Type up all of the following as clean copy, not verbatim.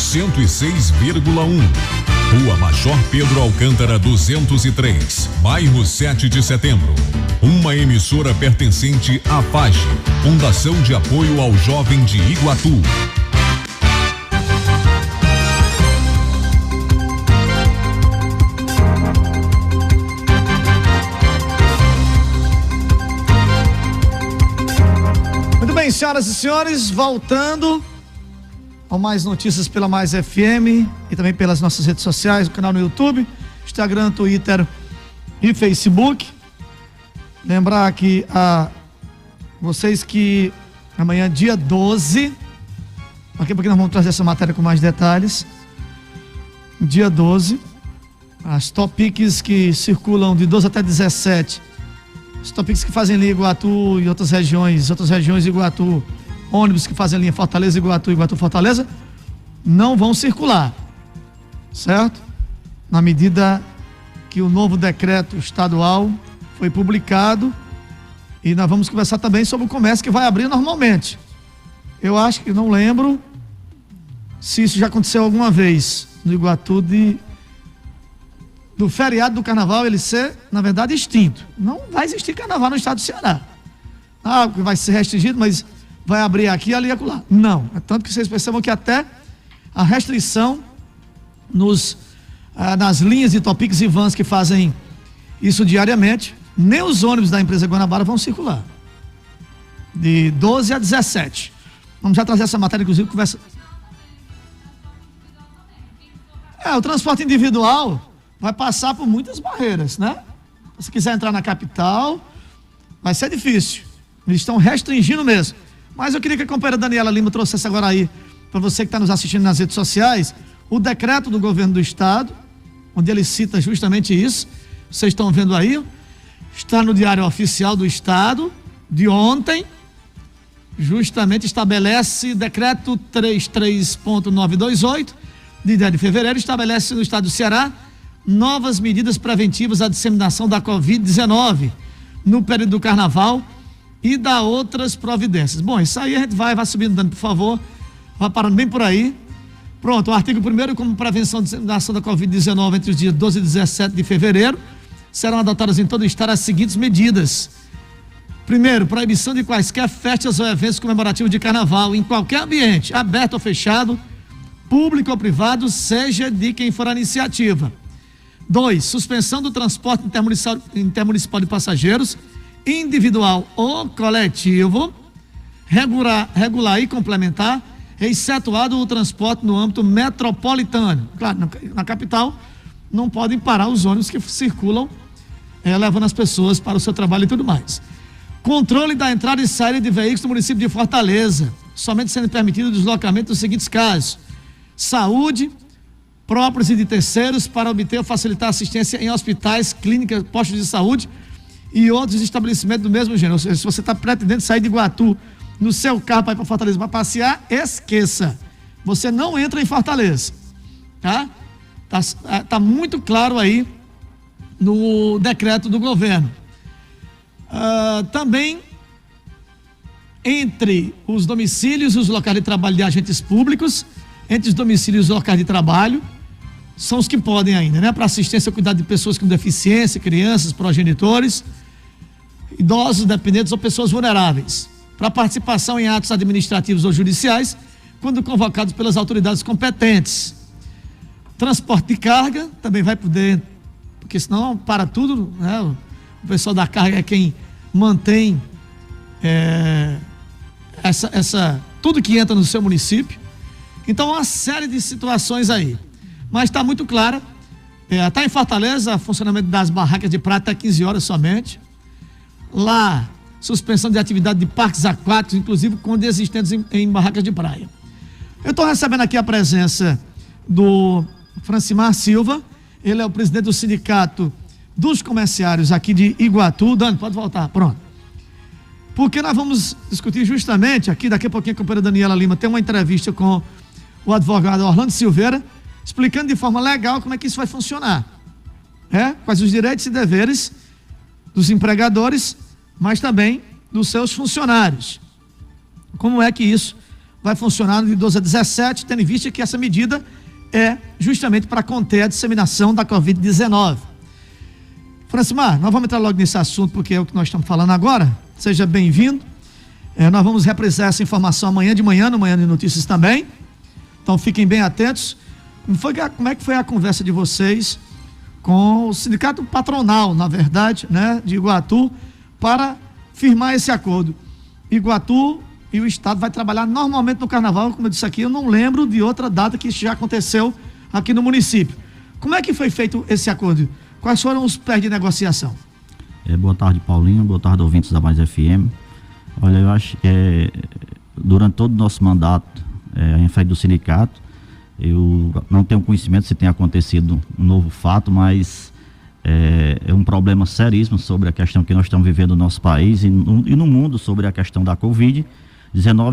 106,1. Rua Major Pedro Alcântara 203, bairro 7 de Setembro. Uma emissora pertencente à FAGE, Fundação de Apoio ao Jovem de Iguatu. Muito bem, senhoras e senhores, voltando ao Mais Notícias pela Mais FM e também pelas nossas redes sociais, o canal no YouTube, Instagram, Twitter e Facebook. Lembrar aqui a vocês que amanhã, dia 12, daqui a pouquinho nós vamos trazer essa matéria com mais detalhes. Dia 12, as topics que circulam de 12 até 17, os topics que fazem linha Iguatu e outras regiões de Iguatu, ônibus que fazem linha Fortaleza, Iguatu, Fortaleza, não vão circular, certo? Na medida que o novo decreto estadual foi publicado, e nós vamos conversar também sobre o comércio que vai abrir normalmente. Eu acho que não lembro se isso já aconteceu alguma vez no Iguatu do feriado do carnaval ele ser, na verdade, extinto. Não vai existir carnaval no estado do Ceará. Vai ser restringido, mas vai abrir aqui, ali e acolá. Não. É tanto que vocês percebam que até a restrição nas linhas de Topics e vans que fazem isso diariamente, nem os ônibus da empresa Guanabara vão circular. De 12 a 17. Vamos já trazer essa matéria, inclusive, conversa. O transporte individual vai passar por muitas barreiras, né? Se quiser entrar na capital, vai ser difícil. Eles estão restringindo mesmo. Mas eu queria que a companheira Daniela Lima trouxesse agora aí, para você que está nos assistindo nas redes sociais, o decreto do governo do estado, onde ele cita justamente isso. Vocês estão vendo aí, está no Diário Oficial do Estado, de ontem, justamente estabelece decreto 33.928, de 10 de fevereiro, estabelece no estado do Ceará novas medidas preventivas à disseminação da Covid-19 no período do carnaval e da outras providências. Bom, isso aí a gente vai subindo, dando, por favor, vai parando bem por aí. Pronto, o artigo 1º, como prevenção da disseminação da Covid-19 entre os dias 12 e 17 de fevereiro, serão adotadas em todo o estado as seguintes medidas. Primeiro, proibição de quaisquer festas ou eventos comemorativos de carnaval em qualquer ambiente, aberto ou fechado, público ou privado, seja de quem for a iniciativa. 2, suspensão do transporte intermunicipal de passageiros, individual ou coletivo, regular e complementar, excetuado o transporte no âmbito metropolitano. Claro, na capital não podem parar os ônibus que circulam, levando as pessoas para o seu trabalho e tudo mais. Controle da entrada e saída de veículos do município de Fortaleza, somente sendo permitido o deslocamento dos seguintes casos: saúde, próprios e de terceiros, para obter ou facilitar assistência em hospitais, clínicas, postos de saúde e outros estabelecimentos do mesmo gênero. Ou seja, se você está pretendendo sair de Iguatu no seu carro para ir para Fortaleza para passear, esqueça, você não entra em Fortaleza, tá? Tá muito claro aí no decreto do governo. Também entre os domicílios e os locais de trabalho de agentes públicos, entre os domicílios e os locais de trabalho, são os que podem ainda, né? Para assistência e cuidado de pessoas com deficiência, crianças, progenitores, idosos, dependentes ou pessoas vulneráveis. Para participação em atos administrativos ou judiciais, quando convocados pelas autoridades competentes. Transporte de carga também vai poder, porque senão para tudo, né? O pessoal da carga é quem mantém tudo que entra no seu município. Então, uma série de situações aí. Mas está muito clara. Está em Fortaleza, funcionamento das barracas de praia até 15 horas somente. Lá, suspensão de atividade de parques aquáticos, inclusive quando existentes em barracas de praia. Eu estou recebendo aqui a presença do Francimar Silva. Ele é o presidente do Sindicato dos Comerciários aqui de Iguatu. Dani, pode voltar, pronto. Porque nós vamos discutir justamente aqui, daqui a pouquinho a companheira Daniela Lima tem uma entrevista com o advogado Orlando Silveira, explicando de forma legal como é que isso vai funcionar. Quais os direitos e deveres dos empregadores, mas também dos seus funcionários. Como é que isso vai funcionar de 12 a 17, tendo em vista que essa medida é justamente para conter a disseminação da Covid-19. Francimar, nós vamos entrar logo nesse assunto, porque é o que nós estamos falando agora. Seja bem-vindo. Nós vamos reprisar essa informação amanhã de manhã, no Manhã de Notícias também. Então fiquem bem atentos. Como é que foi a conversa de vocês com o sindicato patronal, na verdade, né, de Iguatu, para firmar esse acordo? Iguatu e o Estado vai trabalhar normalmente no Carnaval, como eu disse aqui, eu não lembro de outra data que isso já aconteceu aqui no município. Como é que foi feito esse acordo? Quais foram os pés de negociação? Boa tarde, Paulinho. Boa tarde, ouvintes da Mais FM. Olha, eu acho que durante todo o nosso mandato em frente do sindicato, eu não tenho conhecimento se tem acontecido um novo fato, mas é um problema seríssimo sobre a questão que nós estamos vivendo no nosso país e no mundo sobre a questão da Covid-19.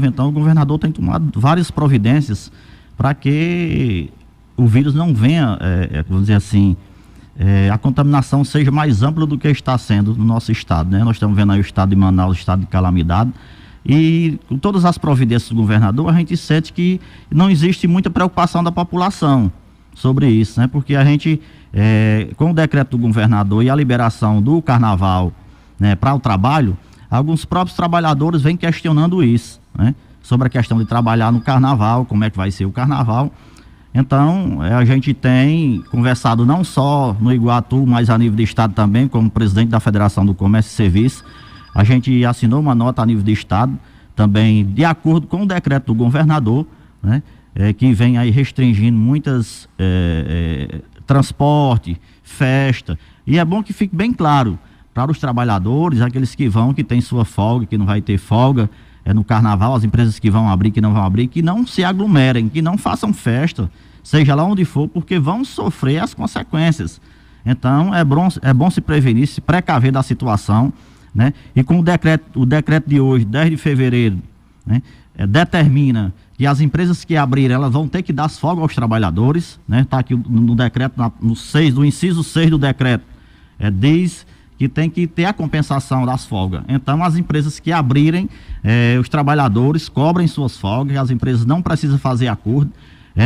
Então, o governador tem tomado várias providências para que o vírus não venha, vamos dizer assim, a contaminação seja mais ampla do que está sendo no nosso estado, né? Nós estamos vendo aí o estado de Manaus, o estado de calamidade, e com todas as providências do governador, a gente sente que não existe muita preocupação da população sobre isso, né? Porque a gente, com o decreto do governador e a liberação do carnaval, né, para o trabalho, alguns próprios trabalhadores vêm questionando isso, né? Sobre a questão de trabalhar no carnaval, como é que vai ser o carnaval. Então, a gente tem conversado não só no Iguatu, mas a nível de estado também, como presidente da Federação do Comércio e Serviços. A gente assinou uma nota a nível de estado, também de acordo com o decreto do governador, né, que vem aí restringindo muitas transporte, festa. E é bom que fique bem claro para os trabalhadores, aqueles que vão, que tem sua folga, que não vai ter folga no carnaval, as empresas que vão abrir, que não vão abrir, que não se aglomerem, que não façam festa, seja lá onde for, porque vão sofrer as consequências. Então, é bom se prevenir, se precaver da situação, né? E com o decreto de hoje, 10 de fevereiro, né, determina que as empresas que abrirem, elas vão ter que dar folga aos trabalhadores, né? Está aqui no decreto, no inciso 6 do decreto, diz que tem que ter a compensação das folgas. Então, as empresas que abrirem, os trabalhadores cobrem suas folgas, as empresas não precisam fazer acordo,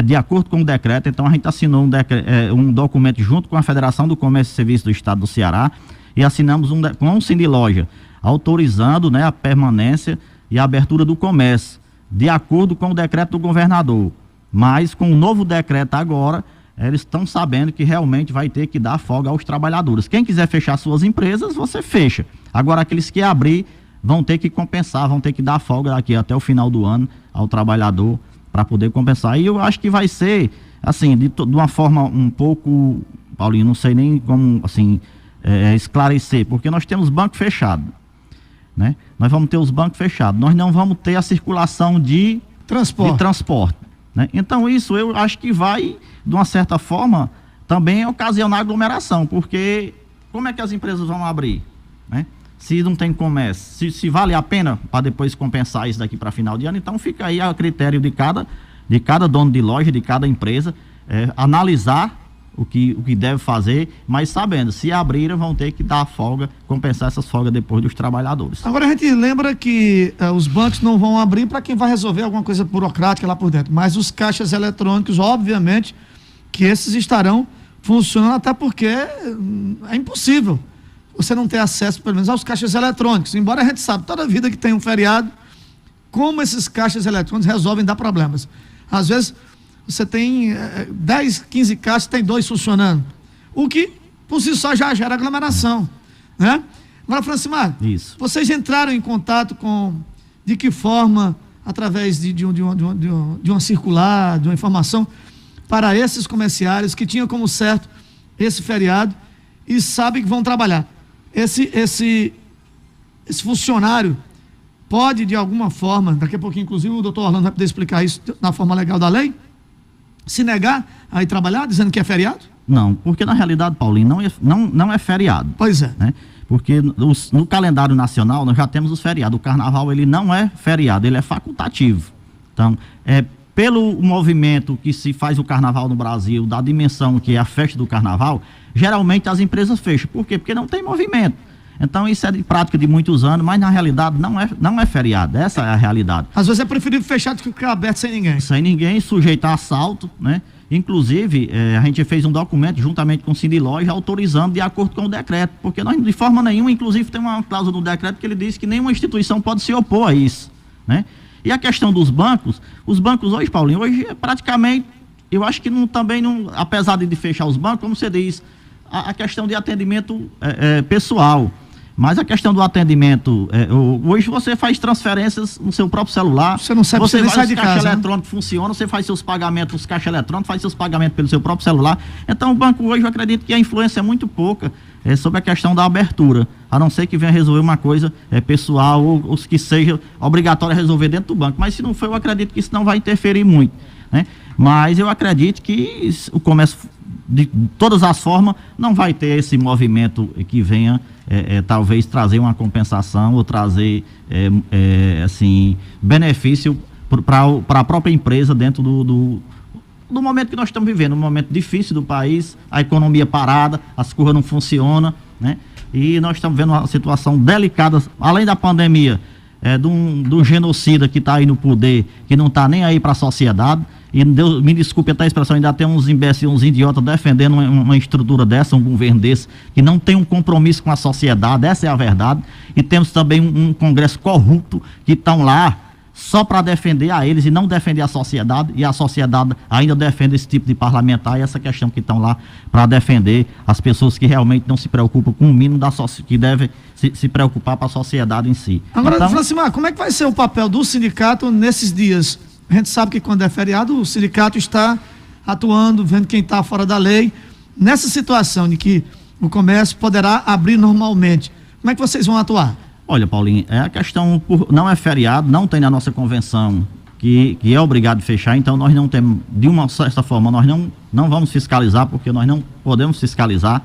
de acordo com o decreto. Então, a gente assinou um documento junto com a Federação do Comércio e Serviços do Estado do Ceará e assinamos com o Sindiloja, autorizando, né, a permanência e a abertura do comércio, de acordo com o decreto do governador. Mas, com o novo decreto agora, eles estão sabendo que realmente vai ter que dar folga aos trabalhadores. Quem quiser fechar suas empresas, você fecha. Agora, aqueles que abrir vão ter que compensar, vão ter que dar folga daqui até o final do ano ao trabalhador para poder compensar. E eu acho que vai ser, assim, de uma forma um pouco, Paulinho, não sei nem como, assim, esclarecer, porque nós temos banco fechado, né? Nós vamos ter os bancos fechados, nós não vamos ter a circulação de transporte, né? Então isso eu acho que vai, de uma certa forma, também ocasionar aglomeração, porque como é que as empresas vão abrir, né? Se não tem comércio, se vale a pena para depois compensar isso daqui para final de ano. Então fica aí a critério de cada dono de loja, de cada empresa, analisar o que deve fazer, mas sabendo, se abrirem vão ter que dar folga, compensar essas folgas depois dos trabalhadores. Agora a gente lembra que os bancos não vão abrir para quem vai resolver alguma coisa burocrática lá por dentro, mas os caixas eletrônicos, obviamente, que esses estarão funcionando, até porque é impossível você não ter acesso, pelo menos, aos caixas eletrônicos, embora a gente saiba, toda vida que tem um feriado, como esses caixas eletrônicos resolvem dar problemas. Às vezes, você tem 10, 15 caixas, tem 2 funcionando, o que, por si só, já gera aglomeração, né? Agora, Francimar, vocês entraram em contato de que forma, através de uma circular, de uma informação, para esses comerciários que tinham como certo esse feriado e sabem que vão trabalhar. Esse funcionário pode, de alguma forma, daqui a pouquinho, inclusive, o doutor Orlando vai poder explicar isso na forma legal da lei, se negar a ir trabalhar, dizendo que é feriado? Não, porque na realidade, Paulinho, não é feriado. Pois é. Né? Porque no calendário nacional nós já temos os feriados. O carnaval, ele não é feriado, ele é facultativo. Então, pelo movimento que se faz o carnaval no Brasil, da dimensão que é a festa do carnaval, geralmente as empresas fecham. Por quê? Porque não tem movimento. Então isso é de prática de muitos anos, mas na realidade não é feriado, essa é a realidade. Às vezes é preferível fechar do que ficar aberto sem ninguém. Sem ninguém, sujeito a assalto, né? Inclusive, a gente fez um documento juntamente com o Sindilógia autorizando de acordo com o decreto, porque nós de forma nenhuma, inclusive tem uma cláusula no decreto que ele diz que nenhuma instituição pode se opor a isso, né? E a questão dos bancos, os bancos hoje, Paulinho, hoje praticamente, eu acho que também não, apesar de fechar os bancos, como você diz, a questão de atendimento pessoal. Mas a questão do atendimento, hoje você faz transferências no seu próprio celular. Você não sabe, você nem sai de casa. O caixa eletrônico funciona, você faz seus pagamentos, os caixas eletrônicos, faz seus pagamentos pelo seu próprio celular. Então o banco hoje, eu acredito que a influência é muito pouca sobre a questão da abertura, a não ser que venha resolver uma coisa pessoal ou que seja obrigatório resolver dentro do banco. Mas se não for, eu acredito que isso não vai interferir muito, né? Mas eu acredito que o comércio, de todas as formas, não vai ter esse movimento que venha talvez trazer uma compensação ou trazer assim, benefício para a própria empresa dentro do momento que nós estamos vivendo, um momento difícil do país, a economia parada, as curvas não funcionam, né? E nós estamos vendo uma situação delicada, além da pandemia, de um genocida que está aí no poder, que não está nem aí para a sociedade. E Deus, me desculpe até a expressão, ainda tem uns imbecis, uns idiotas defendendo uma estrutura dessa, um governo desse, que não tem um compromisso com a sociedade, essa é a verdade. E temos também um Congresso corrupto, que estão lá só para defender a eles e não defender a sociedade, e a sociedade ainda defende esse tipo de parlamentar e essa questão que estão lá para defender as pessoas que realmente não se preocupam com o mínimo que deve se preocupar para a sociedade em si. Agora, então, Francimar, como é que vai ser o papel do sindicato nesses dias? A gente sabe que quando é feriado, o sindicato está atuando, vendo quem está fora da lei. Nessa situação de que o comércio poderá abrir normalmente, como é que vocês vão atuar? Olha, Paulinho, a questão não é feriado, não tem na nossa convenção que é obrigado a fechar, então nós não temos, de uma certa forma, nós não vamos fiscalizar, porque nós não podemos fiscalizar.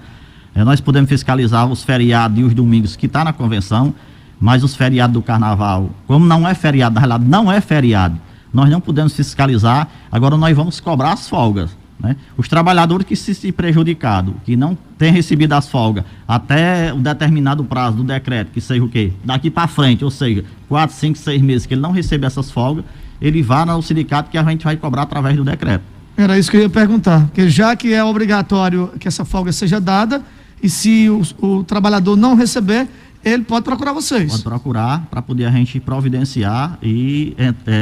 Nós podemos fiscalizar os feriados e os domingos que está na convenção, mas os feriados do carnaval, como não é feriado, na realidade não é feriado, nós não podemos fiscalizar. Agora nós vamos cobrar as folgas, né? Os trabalhadores que se prejudicado, que não têm recebido as folgas até o determinado prazo do decreto, que seja o quê? Daqui para frente, ou seja, 4, 5, 6 meses que ele não recebe essas folgas, ele vá no sindicato que a gente vai cobrar através do decreto. Era isso que eu ia perguntar, porque já que é obrigatório que essa folga seja dada, e se o trabalhador não receber, ele pode procurar vocês. Pode procurar para poder a gente providenciar e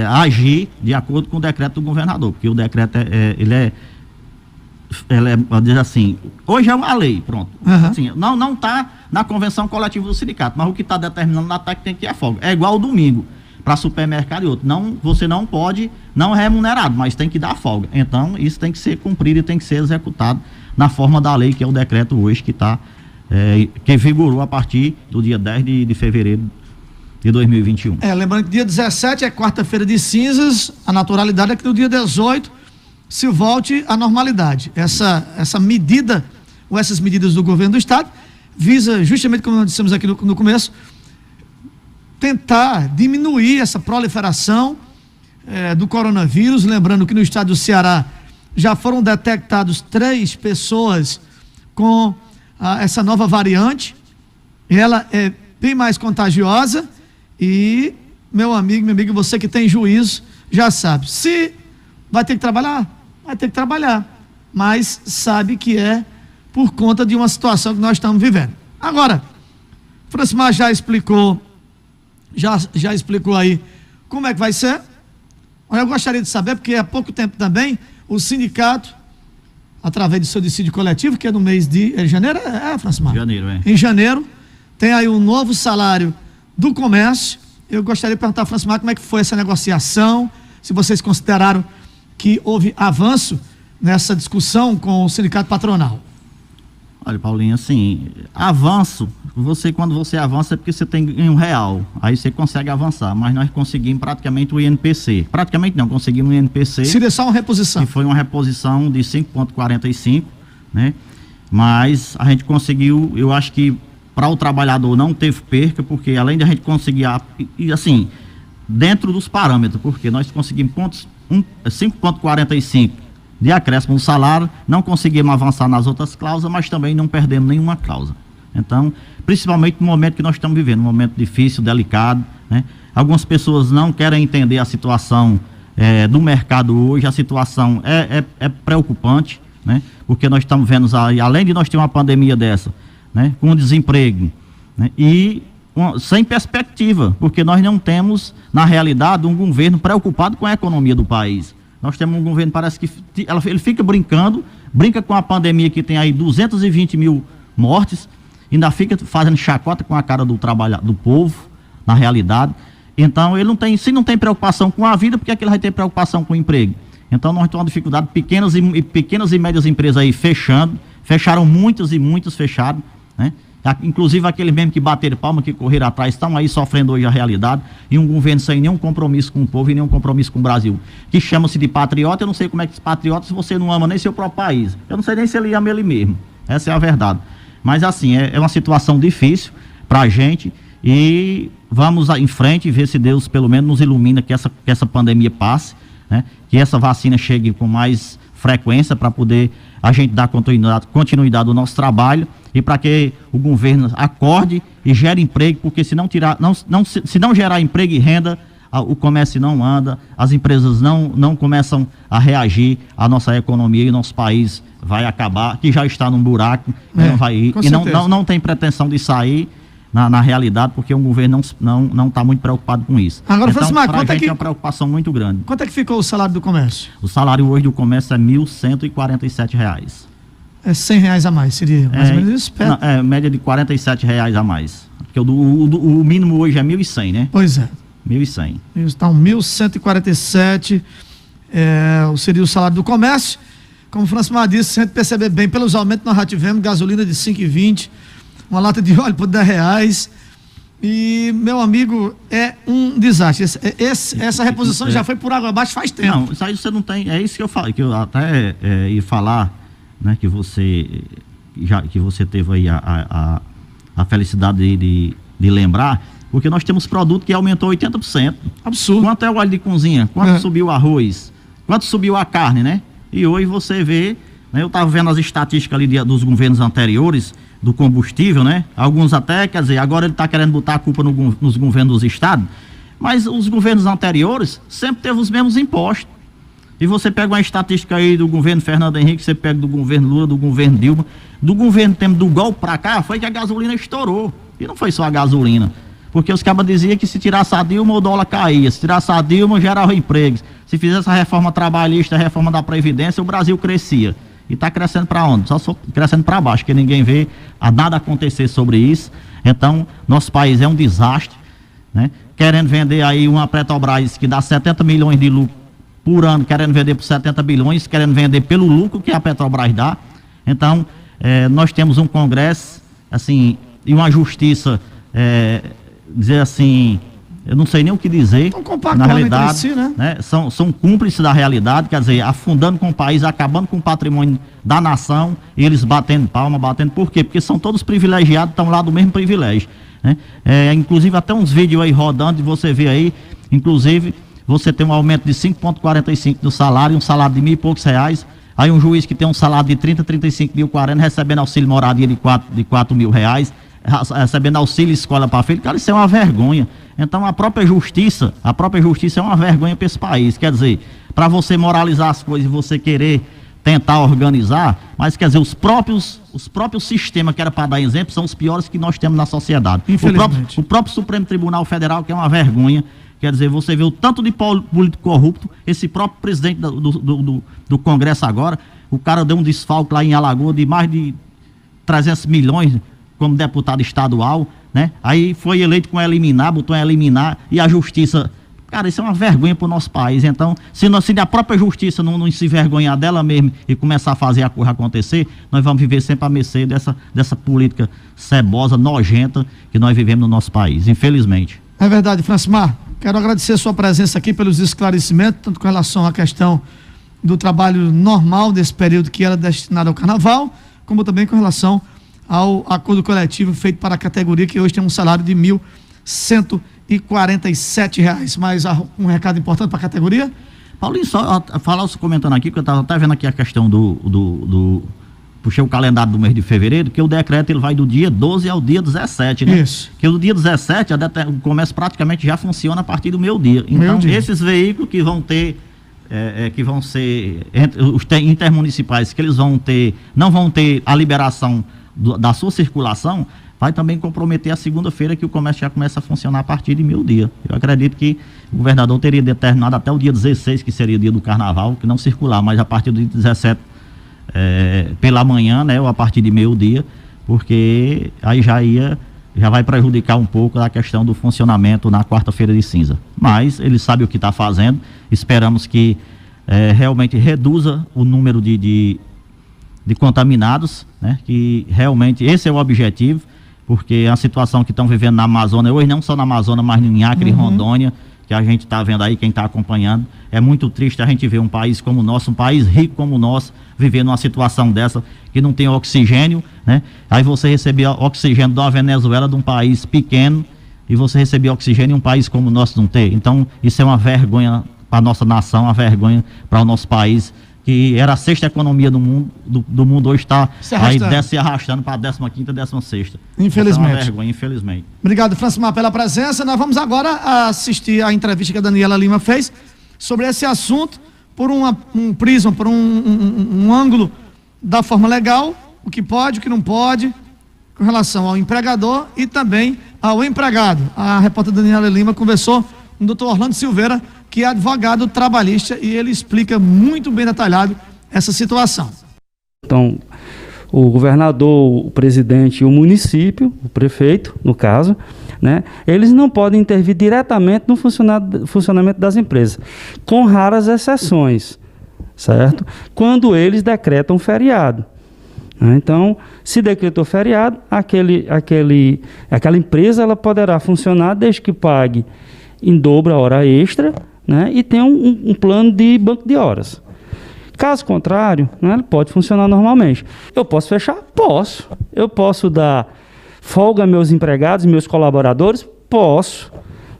agir de acordo com o decreto do governador, porque o decreto diz assim, hoje é uma lei, pronto. Uhum. Assim, não está na convenção coletiva do sindicato, mas o que está determinando na TAC tem que ir a folga. É igual ao domingo, para supermercado e outro. Você não pode, não é remunerado, mas tem que dar folga. Então, isso tem que ser cumprido e tem que ser executado na forma da lei, que é o decreto hoje que está que vigorou a partir do dia 10 de fevereiro de 2021. Lembrando que dia 17 é quarta-feira de cinzas, a naturalidade é que no dia 18 se volte à normalidade. Essa medida, ou essas medidas do governo do estado, visa justamente, como nós dissemos aqui no começo, tentar diminuir essa proliferação do coronavírus. Lembrando que no estado do Ceará já foram detectados 3 pessoas com essa nova variante. Ela é bem mais contagiosa e, meu amigo, minha amiga, você que tem juízo já sabe, se vai ter que trabalhar, vai ter que trabalhar, mas sabe que é por conta de uma situação que nós estamos vivendo. Agora, Francimar já explicou aí como é que vai ser. Eu gostaria de saber, porque há pouco tempo também o sindicato, através do seu dissídio coletivo, que é no mês de janeiro, Francimar? Janeiro, Em janeiro, tem aí um novo salário do comércio. Eu gostaria de perguntar a Francimar como é que foi essa negociação, se vocês consideraram que houve avanço nessa discussão com o sindicato patronal. Olha, Paulinho, assim, avanço, quando você avança é porque você tem R$1, aí você consegue avançar, mas nós conseguimos praticamente o INPC, conseguimos o INPC. Seria só uma reposição. Que foi uma reposição de 5,45, né? Mas a gente conseguiu, eu acho que para o trabalhador não teve perca, porque além de a gente conseguir, e assim, dentro dos parâmetros, porque nós conseguimos 5,45 de acréscimo no salário, não conseguimos avançar nas outras cláusulas, mas também não perdemos nenhuma cláusula. Então, principalmente no momento que nós estamos vivendo, um momento difícil, delicado, né? Algumas pessoas não querem entender a situação do mercado hoje, a situação é preocupante, né? Porque nós estamos vendo, além de nós ter uma pandemia dessa, né? Com desemprego, né? E sem perspectiva, porque nós não temos, na realidade, um governo preocupado com a economia do país. Nós temos um governo, parece que ele fica brinca com a pandemia que tem aí 220 mil mortes, ainda fica fazendo chacota com a cara do povo, na realidade. Então, se não tem preocupação com a vida, porque é que ele vai ter preocupação com o emprego? Então, nós temos uma dificuldade, pequenas e médias empresas aí fecharam muitas e muitas fecharam, né? Inclusive aqueles mesmo que bateram palma, que correram atrás, estão aí sofrendo hoje a realidade, e um governo sem nenhum compromisso com o povo e nenhum compromisso com o Brasil, que chama-se de patriota. Eu não sei como é que esse patriota, se você não ama nem seu próprio país, eu não sei nem se ele ama ele mesmo, essa é a verdade. Mas assim, é uma situação difícil para a gente, e vamos em frente e ver se Deus pelo menos nos ilumina, que essa pandemia passe, né? Que essa vacina chegue com mais frequência para poder a gente dar continuidade ao nosso trabalho, e para que o governo acorde e gere emprego, porque se não gerar emprego e renda, o comércio não anda, as empresas não começam a reagir, a nossa economia e o nosso país vai acabar, que já está num buraco, não vai ir, e não tem pretensão de sair na realidade, porque o governo não está muito preocupado com isso. Agora, então, para a gente é uma preocupação muito grande. Quanto é que ficou o salário do comércio? O salário hoje do comércio é R$ 1.147. É R$100 a mais, seria mais ou menos isso? Média de R$47 a mais. Porque o mínimo hoje é 1.100, né? Pois é. 1.100. Então, 1.147 seria o salário do comércio. Como o Francimar disse, se a gente perceber bem, pelos aumentos nós já tivemos gasolina de 5,20, uma lata de óleo por R$10. E, meu amigo, é um desastre. Essa reposição já foi por água abaixo faz tempo. Não, isso aí você não tem. É isso que eu falo, que eu até ia falar, né, que você teve aí a felicidade de lembrar, porque nós temos produto que aumentou 80%. Absurdo. Quanto é o óleo de cozinha? Quanto subiu o arroz? Quanto subiu a carne, né? E hoje você vê, né, eu estava vendo as estatísticas ali dos governos anteriores, do combustível, né? Alguns até, quer dizer, agora ele está querendo botar a culpa nos governos dos estados, mas os governos anteriores sempre teve os mesmos impostos. E você pega uma estatística aí do governo Fernando Henrique, você pega do governo Lula, do governo Dilma, do governo tempo do golpe para cá, foi que a gasolina estourou. E não foi só a gasolina, porque os cabas diziam que se tirasse a Dilma o dólar caía, se tirasse a Dilma gerava empregos, se fizesse a reforma trabalhista, a reforma da Previdência, o Brasil crescia. E está crescendo para onde? Só crescendo para baixo, que ninguém vê nada acontecer sobre isso. Então, nosso país é um desastre, né? Querendo vender aí uma Petrobras que dá 70 milhões de lucro por ano, querendo vender por 70 bilhões, querendo vender pelo lucro que a Petrobras dá. Então, nós temos um Congresso, assim, e uma justiça, dizer assim, eu não sei nem o que dizer, na realidade, si, né? São cúmplices da realidade, quer dizer, afundando com o país, acabando com o patrimônio da nação, e eles batendo palma, por quê? Porque são todos privilegiados, estão lá do mesmo privilégio, né? Inclusive até uns vídeos aí rodando, e você vê aí, inclusive, você tem um aumento de 5,45 do salário, um salário de R$1.000 e poucos, aí um juiz que tem um salário de 30, 35 mil, 40, recebendo auxílio moradia de R$4.000, recebendo auxílio escola para filho, cara, isso é uma vergonha. Então a própria justiça é uma vergonha para esse país, quer dizer, para você moralizar as coisas e você querer tentar organizar, mas quer dizer, os próprios sistemas que era para dar exemplo são os piores que nós temos na sociedade. O próprio Supremo Tribunal Federal, que é uma vergonha, quer dizer, você vê o tanto de político corrupto, esse próprio presidente do Congresso agora, o cara deu um desfalque lá em Alagoas de mais de 300 milhões como deputado estadual, né? Aí foi eleito com botou em eliminar, e a justiça, cara, isso é uma vergonha para o nosso país. Então, se a própria justiça não se envergonhar dela mesmo e começar a fazer a coisa acontecer, nós vamos viver sempre à mercê dessa política cebosa, nojenta que nós vivemos no nosso país, infelizmente. É verdade, Francimar. Quero agradecer a sua presença aqui pelos esclarecimentos, tanto com relação à questão do trabalho normal desse período que era destinado ao carnaval, como também com relação ao acordo coletivo feito para a categoria, que hoje tem um salário de R$ 1.147. Mas um recado importante para a categoria? Paulinho, só comentando aqui, porque eu estava até vendo aqui a questão do puxei o calendário do mês de fevereiro, que o decreto ele vai do dia 12 ao dia 17, né? Isso. Que do dia 17 o comércio praticamente já funciona a partir do meio-dia. Então, esses veículos que vão ter, que vão ser os intermunicipais, que eles não vão ter a liberação da sua circulação, vai também comprometer a segunda-feira que o comércio já começa a funcionar a partir de meio-dia. Eu acredito que o governador teria determinado até o dia 16, que seria o dia do carnaval, que não circular, mas a partir do dia 17 pela manhã, né, ou a partir de meio-dia, porque aí já vai prejudicar um pouco a questão do funcionamento na quarta-feira de cinza. Mas ele sabe o que está fazendo, esperamos que realmente reduza o número de contaminados, né, que realmente esse é o objetivo, porque a situação que estão vivendo na Amazônia hoje, não só na Amazônia, mas em Acre e Rondônia, que a gente está vendo aí, quem está acompanhando, é muito triste a gente ver um país como o nosso, um país rico como o nosso, viver numa situação dessa, que não tem oxigênio, né? Aí você receber oxigênio de uma Venezuela, de um país pequeno, e você receber oxigênio em um país como o nosso não ter. Então, isso é uma vergonha para a nossa nação, uma vergonha para o nosso país, que era a sexta economia do mundo hoje está se arrastando para a 15ª, 16ª. Infelizmente. É uma vergonha, infelizmente. Obrigado, Francimar, pela presença. Nós vamos agora assistir a entrevista que a Daniela Lima fez sobre esse assunto, por um prisma, por um ângulo da forma legal, o que pode, o que não pode, com relação ao empregador e também ao empregado. A repórter Daniela Lima conversou com o doutor Orlando Silveira, que é advogado trabalhista, e ele explica muito bem detalhado essa situação. Então, o governador, o presidente e o município, o prefeito, no caso, né, eles não podem intervir diretamente no funcionamento das empresas, com raras exceções, certo? Quando eles decretam feriado. Então, se decretou feriado, aquela empresa ela poderá funcionar desde que pague em dobro a hora extra, né, e tem um plano de banco de horas. Caso contrário, né, ele pode funcionar normalmente. Eu posso fechar? Posso. Eu posso dar folga a meus empregados, meus colaboradores? Posso,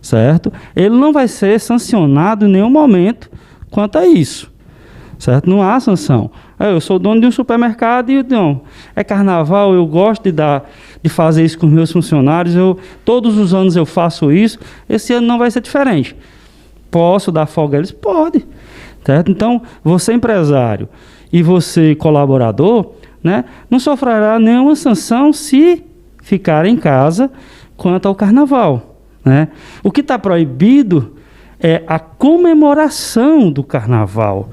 certo? Ele não vai ser sancionado em nenhum momento quanto a isso, certo? Não há sanção. Eu sou dono de um supermercado e não, é carnaval, eu gosto de fazer isso com os meus funcionários, todos os anos eu faço isso, esse ano não vai ser diferente. Posso dar folga a eles? Pode. Certo? Então, você empresário e você colaborador, né, não sofrerá nenhuma sanção se ficar em casa quanto ao carnaval. Né? O que está proibido é a comemoração do carnaval.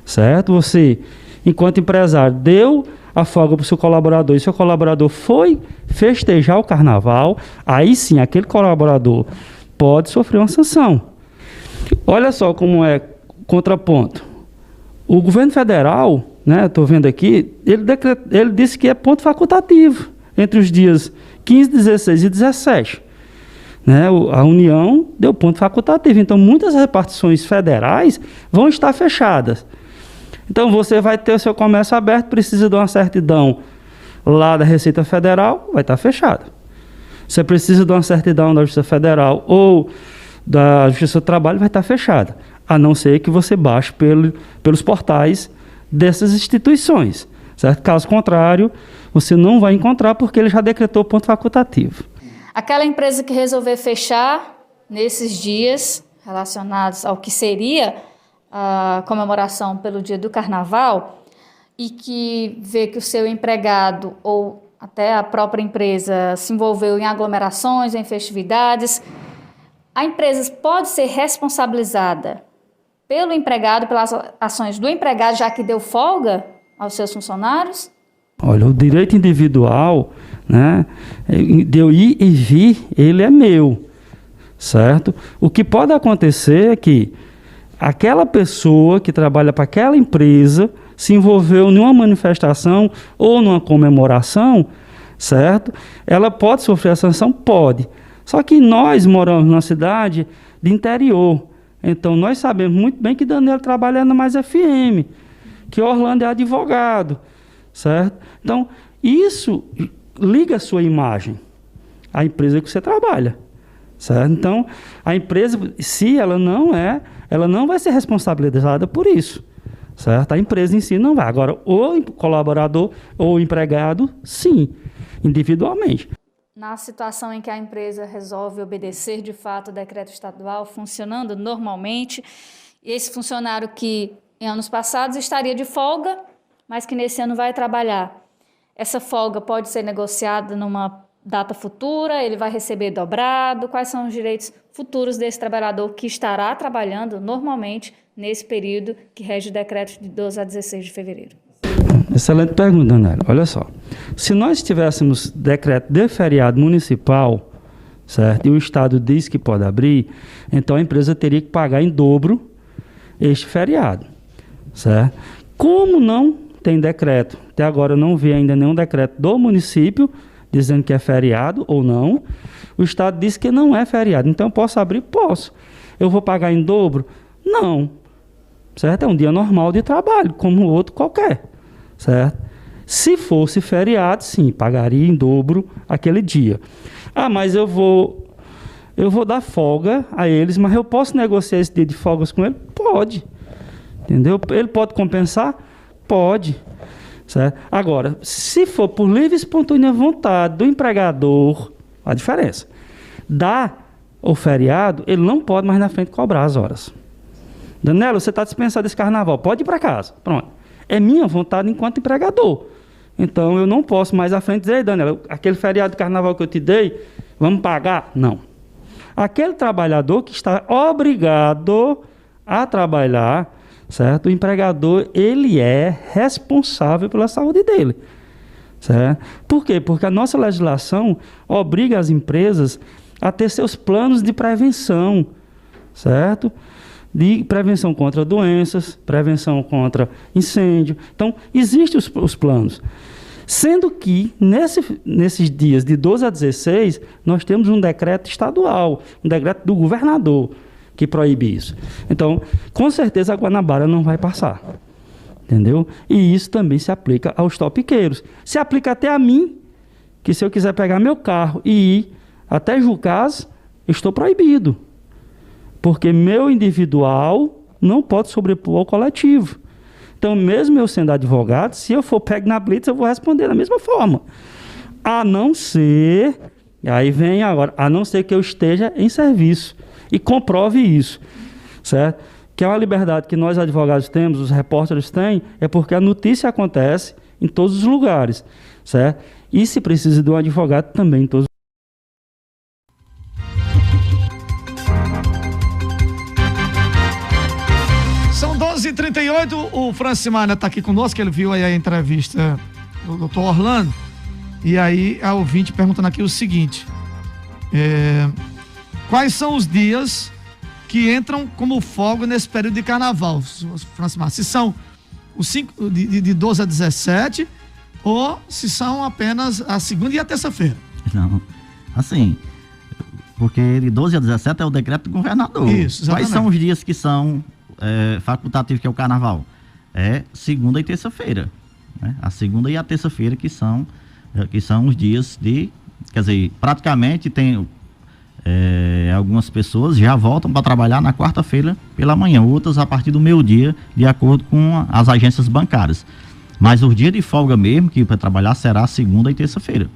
Certo? Você, enquanto empresário, deu a folga para o seu colaborador e seu colaborador foi festejar o carnaval, aí sim, aquele colaborador pode sofrer uma sanção. Olha só como é contraponto. O governo federal, né, estou vendo aqui, ele disse que é ponto facultativo entre os dias 15, 16 e 17. Né, a União deu ponto facultativo. Então, muitas repartições federais vão estar fechadas. Então, você vai ter o seu comércio aberto, precisa de uma certidão lá da Receita Federal, vai estar fechado. Você precisa de uma certidão da Justiça Federal ou da Justiça do Trabalho, vai estar fechada, a não ser que você baixe pelos portais dessas instituições, certo? Caso contrário, você não vai encontrar porque ele já decretou ponto facultativo. Aquela empresa que resolver fechar nesses dias relacionados ao que seria a comemoração pelo dia do carnaval e que vê que o seu empregado ou até a própria empresa se envolveu em aglomerações, em festividades, a empresa pode ser responsabilizada pelo empregado, pelas ações do empregado, já que deu folga aos seus funcionários? Olha, o direito individual, né, de eu ir e vir, ele é meu, certo? O que pode acontecer é que aquela pessoa que trabalha para aquela empresa se envolveu numa manifestação ou numa comemoração, certo? Ela pode sofrer a sanção? Pode. Só que nós moramos numa cidade de interior, então nós sabemos muito bem que Daniel trabalha na Mais FM, que Orlando é advogado, certo? Então, isso liga a sua imagem à empresa que você trabalha, certo? Então, a empresa, se ela não vai ser responsabilizada por isso, certo? A empresa em si não vai. Agora, o colaborador ou o empregado, sim, individualmente. Na situação em que a empresa resolve obedecer de fato o decreto estadual, funcionando normalmente, esse funcionário que em anos passados estaria de folga, mas que nesse ano vai trabalhar, essa folga pode ser negociada numa data futura, ele vai receber dobrado, quais são os direitos futuros desse trabalhador que estará trabalhando normalmente nesse período que rege o decreto de 12 a 16 de fevereiro? Excelente pergunta, Daniela. Olha só, se nós tivéssemos decreto de feriado municipal, certo, e o Estado diz que pode abrir, então a empresa teria que pagar em dobro este feriado, certo? Como não tem decreto, até agora eu não vi ainda nenhum decreto do município dizendo que é feriado ou não, o Estado diz que não é feriado, então eu posso abrir? Posso. Eu vou pagar em dobro? Não, certo? É um dia normal de trabalho, como outro qualquer, certo? Se fosse feriado, sim, pagaria em dobro aquele dia. Ah, mas eu vou dar folga a eles, mas eu posso negociar esse dia de folgas com ele? Pode. Entendeu? Ele pode compensar? Pode. Certo? Agora, se for por livre e espontânea vontade do empregador, a diferença. Dá o feriado, ele não pode mais na frente cobrar as horas. Danilo, você está dispensado desse carnaval, pode ir para casa. Pronto. É minha vontade enquanto empregador. Então, eu não posso mais à frente dizer, Danilo, aquele feriado de carnaval que eu te dei, vamos pagar? Não. Aquele trabalhador que está obrigado a trabalhar, certo? O empregador, ele é responsável pela saúde dele, certo? Por quê? Porque a nossa legislação obriga as empresas a ter seus planos de prevenção, certo? De prevenção contra doenças, prevenção contra incêndio. Então, existem os planos. Sendo que, nesses dias de 12 a 16, nós temos um decreto estadual, um decreto do governador, que proíbe isso. Então, com certeza a Guanabara não vai passar. Entendeu? E isso também se aplica aos topiqueiros. Se aplica até a mim, que se eu quiser pegar meu carro e ir até Jucás, estou proibido. Porque meu individual não pode sobrepor ao coletivo. Então, mesmo eu sendo advogado, se eu for pego na blitz, eu vou responder da mesma forma. A não ser, aí vem agora, a não ser que eu esteja em serviço e comprove isso, certo? Que é uma liberdade que nós advogados temos, os repórteres têm, é porque a notícia acontece em todos os lugares, certo? E se precisa de um advogado também em todos os São 12h38, o Francimar está aqui conosco, ele viu aí a entrevista do doutor Orlando, e aí a ouvinte perguntando aqui o seguinte, quais são os dias que entram como folga nesse período de carnaval, Francimar? Se são os 5 de 12 a 17 ou se são apenas a segunda e a terça-feira? Não, assim, porque de 12 a 17 é o decreto do governador. Isso, exatamente. Quais são os dias que são facultativos, que é o carnaval? É segunda e terça-feira, né? A segunda e a terça-feira que são os dias de, quer dizer, praticamente tem algumas pessoas já voltam para trabalhar na quarta-feira pela manhã, outras a partir do meio-dia, de acordo com as agências bancárias. Mas o dia de folga mesmo, que para trabalhar, será segunda e terça-feira.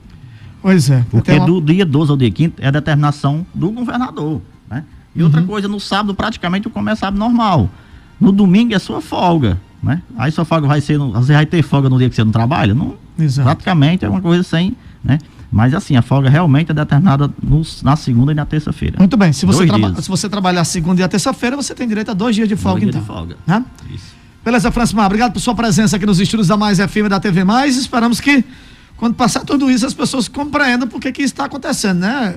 Pois é. Porque do dia 12 ao dia 15 é determinação do governador, né? E outra coisa, no sábado praticamente o comércio abre normal. No domingo é sua folga, né? Aí sua folga você vai ter folga no dia que você não trabalha? Não, praticamente é uma coisa sem, né? Mas assim, a folga realmente é determinada na segunda e na terça-feira. Muito bem, se você trabalhar segunda e a terça-feira, você tem direito a 2 dias de folga, 2 dias então. De folga. Né? Isso. Beleza, Francimar, obrigado por sua presença aqui nos estúdios da Mais FM da TV Mais. Esperamos que, quando passar tudo isso, as pessoas compreendam por que isso está acontecendo, né?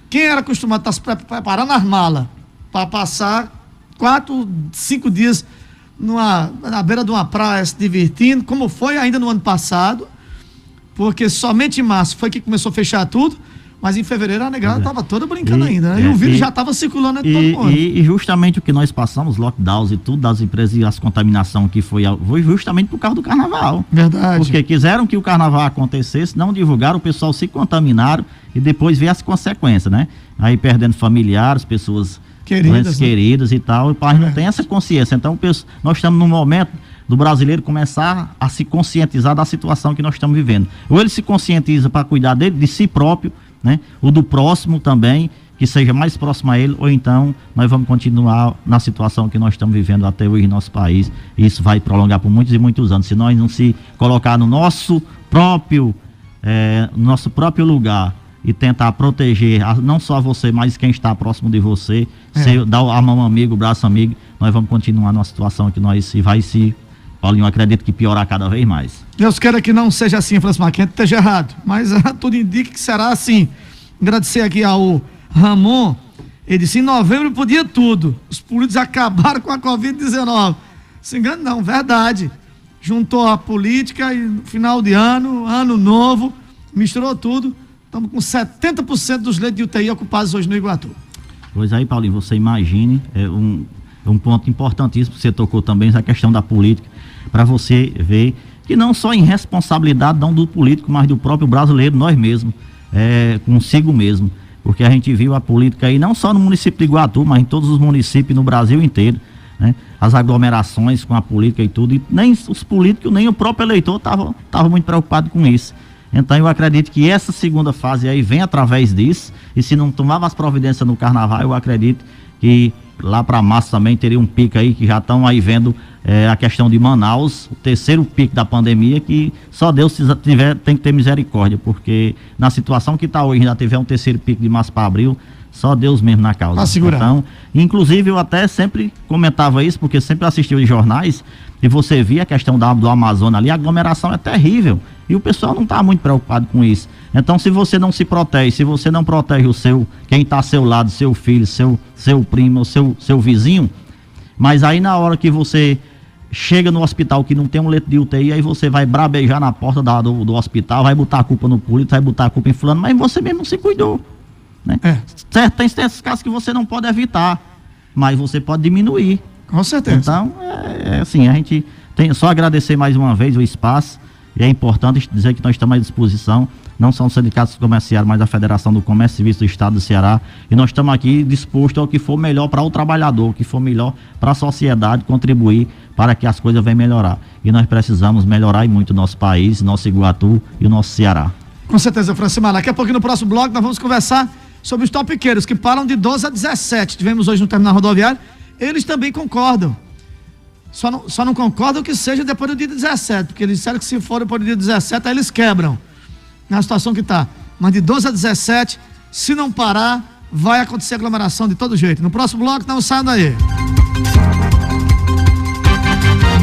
Quem era acostumado a estar se preparando as malas para passar 4, 5 dias na beira de uma praia se divertindo, como foi ainda no ano passado, porque somente em março foi que começou a fechar tudo, mas em fevereiro a negrada estava toda brincando ainda, né? E o vírus já estava circulando entre todo mundo. E justamente o que nós passamos, lockdowns e tudo, das empresas e as contaminações que foi justamente por causa do carnaval. Verdade. Porque quiseram que o carnaval acontecesse, não divulgaram, o pessoal se contaminaram e depois veio as consequências, né? Aí perdendo familiares, pessoas queridas e tal, e o pai não tem essa consciência. Então, nós estamos num momento do brasileiro começar a se conscientizar da situação que nós estamos vivendo. Ou ele se conscientiza para cuidar dele, de si próprio, né? O do próximo também, que seja mais próximo a ele, ou então nós vamos continuar na situação que nós estamos vivendo até hoje em nosso país, e isso vai prolongar por muitos e muitos anos. Se nós não se colocar no nosso próprio lugar e tentar proteger não só você, mas quem está próximo de você, dar a mão amigo, o braço amigo, nós vamos continuar numa situação que Paulinho, eu acredito que piorar cada vez mais. Deus queira que não seja assim, Francisco Marquinhos, que esteja errado, mas tudo indica que será assim. Agradecer aqui ao Ramon, ele disse: em novembro podia tudo, os políticos acabaram com a Covid-19. Se engano não, verdade. Juntou a política e no final de ano novo, misturou tudo. Estamos com 70% dos leitos de UTI ocupados hoje no Iguatu. Pois aí, Paulinho, você imagine, um ponto importantíssimo que você tocou também, essa questão da política, para você ver que não só em responsabilidade não do político, mas do próprio brasileiro, nós mesmos, consigo mesmo. Porque a gente viu a política aí, não só no município de Iguatu, mas em todos os municípios no Brasil inteiro, né? As aglomerações com a política e tudo, e nem os políticos, nem o próprio eleitor tava muito preocupado com isso. Então eu acredito que essa segunda fase aí vem através disso, e se não tomava as providências no carnaval, eu acredito que lá para março também teria um pico aí, que já estão aí vendo a questão de Manaus, o terceiro pico da pandemia, que só Deus tem que ter misericórdia, porque na situação que está hoje, ainda tiver um terceiro pico de março para abril, só Deus mesmo na causa. Pra segurar. Então, inclusive eu até sempre comentava isso, porque sempre assisti os jornais, e você via a questão do Amazonas ali, a aglomeração é terrível, e o pessoal não está muito preocupado com isso. Então, se você não se protege, se você não protege quem está ao seu lado, seu filho, seu primo, seu vizinho, mas aí na hora que você chega no hospital que não tem um leito de UTI, aí você vai brabejar na porta do hospital, vai botar a culpa no político, vai botar a culpa em fulano, mas você mesmo não se cuidou, né? Certo, tem esses casos que você não pode evitar, mas você pode diminuir. Com certeza. Então, assim, a gente tem só agradecer mais uma vez o espaço, e é importante dizer que nós estamos à disposição, não só os sindicatos comerciais, mas a Federação do Comércio e Serviços do Estado do Ceará, e nós estamos aqui dispostos ao que for melhor para o trabalhador, o que for melhor para a sociedade, contribuir para que as coisas venham melhorar. E nós precisamos melhorar muito o nosso país, nosso Iguatu e o nosso Ceará. Com certeza, Francisco. Daqui a pouco no próximo bloco nós vamos conversar sobre os topiqueiros, que param de 12 a 17. Tivemos hoje no terminal rodoviário, eles também concordam. Só não concordam que seja depois do dia 17, porque eles disseram que se for depois do dia 17, aí eles quebram. Na situação que está. Mas de 12 a 17, se não parar, vai acontecer aglomeração de todo jeito. No próximo bloco, não saiam daí.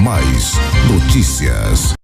Mais notícias.